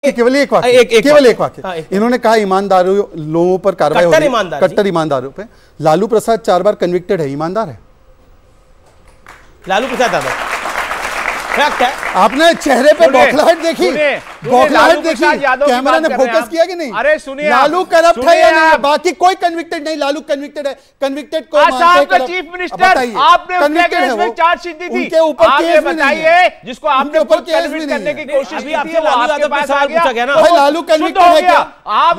केवल एक वाक्य इन्होंने कहा ईमानदारों लोगों पर कार्रवाई हो रही है, कट्टर ईमानदारों पे। लालू प्रसाद 4 बार कन्विक्टेड है, ईमानदार है लालू प्रसाद यादव। आपने चेहरे पे बौखलाहट देखी, कैमरा ने फोकस किया कि नहीं? अरे सुनिए, लालू करप्ट है या नहीं? बाकी कोई कन्विक्टेड नहीं, लालू कन्विक्टेड है। कन्विक्टेड को चीफ मिनिस्टर आपने उसमें चार्जशीट दी थी, उनके ऊपर केस बताइए जिसको आपने ऊपर कन्विक्ट करने की कोशिश की थी, वो आपके पास आ गया ना। भाई लालू कन्विक्टेड है क्या?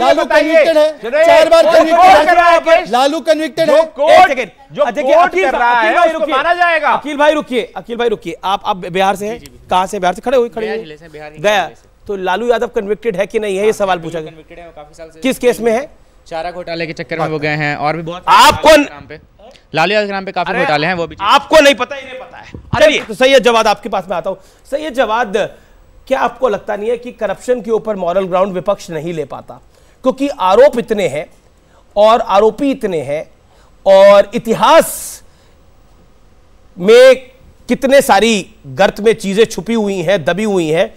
लालू कन्विक्टेड है, 4 बार कन्विक्टेड है लालू, कन्विक्टेड है। जो कोर्ट कर रहा है उसको माना जाएगा। अखिल भाई रुकिए, आप बिहार से हैं? कहां से? बिहार से खड़े गया तो लालू यादव कन्विक्टेड है कि नहीं है, ये सवाल पूछा गया। कन्विक्टेड है, काफी साल से। किस केस में है? चारा घोटाले के चक्कर में वो गए हैं, और भी बहुत आपको लालू यादव के नाम पे काफी घोटाले हैं, वो भी आपको नहीं पता, इन्हें पता है। चलिए तो सैयद जवाद आपके पास में आता हूं। सैयद जवाद, क्या आपको लगता नहीं है कि करप्शन के ऊपर मॉरल ग्राउंड विपक्ष नहीं ले पाता, क्योंकि आरोप इतने हैं और आरोपी इतने हैं और इतिहास में कितने सारी गर्त में चीजें छुपी हुई हैं, दबी हुई हैं,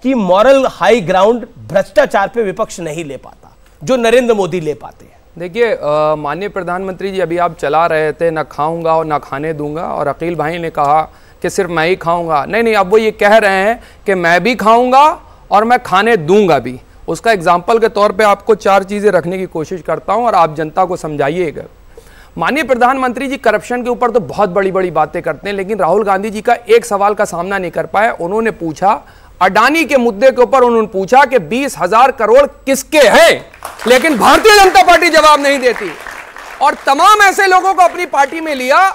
कि मॉरल हाई ग्राउंड भ्रष्टाचार पे विपक्ष नहीं ले पाता जो नरेंद्र मोदी ले पाते हैं। देखिए माननीय प्रधानमंत्री जी, अभी आप चला रहे थे ना खाऊंगा और ना खाने दूंगा, और अकील भाई ने कहा कि सिर्फ मैं ही खाऊंगा। नहीं, अब वो ये कह रहे हैं कि मैं भी खाऊंगा और मैं खाने दूंगा भी। उसका एग्जाम्पल के तौर पर आपको 4 चीज़ें रखने की कोशिश करता हूँ और आप जनता को समझाइएगा। माननीय प्रधानमंत्री जी करप्शन के ऊपर तो बहुत बड़ी बड़ी बातें करते हैं, लेकिन राहुल गांधी जी का एक सवाल का सामना नहीं कर पाए। उन्होंने पूछा, अडानी के मुद्दे के ऊपर उन्होंने पूछा कि 20,000 करोड़ किसके हैं, लेकिन भारतीय जनता पार्टी जवाब नहीं देती। और तमाम ऐसे लोगों को अपनी पार्टी में लिया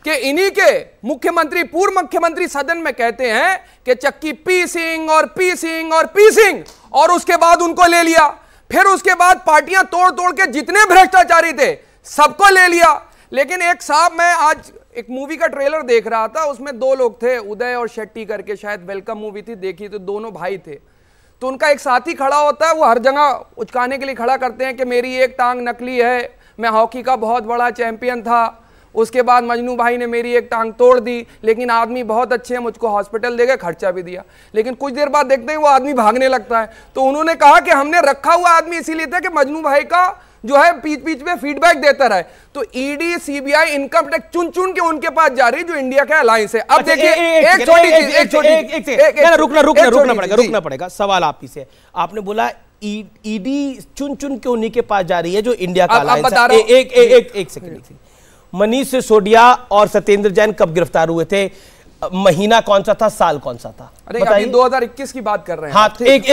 कि इन्हीं के मुख्यमंत्री, पूर्व मुख्यमंत्री सदन में कहते हैं कि चक्की पीसिंग और पीसिंग और पीसिंग, और उसके बाद उनको ले लिया। फिर उसके बाद पार्टियां तोड़ तोड़ के जितने भ्रष्टाचारी थे सबको ले लिया। लेकिन एक साहब, मैं आज एक मूवी का ट्रेलर देख रहा था, उसमें 2 लोग थे, उदय और शेट्टी करके, शायद वेलकम मूवी थी, देखी तो दोनों भाई थे। तो उनका एक साथी खड़ा होता है, वो हर जगह उचकाने के लिए खड़ा करते हैं कि मेरी एक टांग नकली है, मैं हॉकी का बहुत बड़ा चैंपियन था, उसके बाद मजनू भाई ने मेरी एक टांग तोड़ दी, लेकिन आदमी बहुत अच्छे हैं, मुझको हॉस्पिटल दे गए, खर्चा भी दिया। लेकिन कुछ देर बाद देखते हैं वो आदमी भागने लगता है। तो उन्होंने कहा कि हमने रखा हुआ आदमी इसीलिए था कि मजनू भाई का जो है बीच में फीडबैक देता रहे। तो ईडी, सीबीआई, इनकम टैक्स चुन चुन के उनके पास जा रही, जो इंडिया का अलायंस है। अब देखिए, रुकना पड़ेगा। सवाल आप ही से, आपने बोला ईडी चुन चुन के उन्हीं के पास जा रही है जो इंडिया का अलायंस है। एक सेकंड, मनीष सिसोदिया और सत्येंद्र जैन कब गिरफ्तार हुए थे? महीना कौन सा था, साल कौन सा था? अरे अभी 2021 की बात कर रहे हैं। हाँ, एक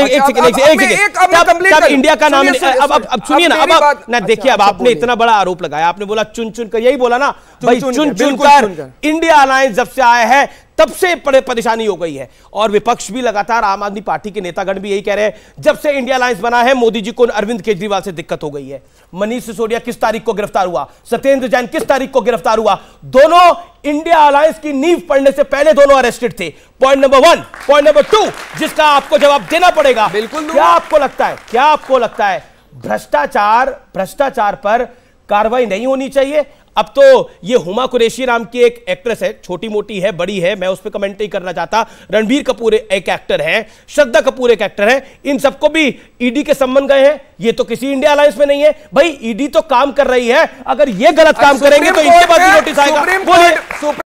इंडिया का नाम। अब सुनिए ना, अब ना देखिए, अब आपने इतना बड़ा आरोप लगाया, आपने बोला चुन चुन कर, यही बोला ना भाई, चुन चुन कर इंडिया अलायंस जब से आया है तब से बड़े परेशानी हो गई है। और विपक्ष भी लगातार, आम आदमी पार्टी के नेतागण भी यही कह रहे हैं, जब से इंडिया अलायंस बना है मोदी जी को अरविंद केजरीवाल से दिक्कत हो गई है। मनीष सिसोदिया किस तारीख को गिरफ्तार हुआ? सत्येंद्र जैन किस तारीख को गिरफ्तार हुआ? दोनों इंडिया अलायंस की नींव पड़ने से पहले दोनों अरेस्टेड थे। Point number 1। पॉइंट नंबर 2, जिसका आपको जवाब देना पड़ेगा। बिल्कुल। क्या आपको लगता है भ्रष्टाचार पर कार्रवाई नहीं होनी चाहिए? अब तो ये हुमा कुरैशी नाम की एक एक्ट्रेस है, छोटी मोटी है, बड़ी है, मैं उस पर कमेंट नहीं करना चाहता। रणबीर कपूर एक एक्टर है, श्रद्धा कपूर एक एक्टर है, इन सबको भी ईडी के संबंध गए हैं। ये तो किसी इंडिया अलायंस में नहीं है। भाई ईडी तो काम कर रही है, अगर ये गलत काम करेंगे तो इनके पास भी नोटिस आएगा।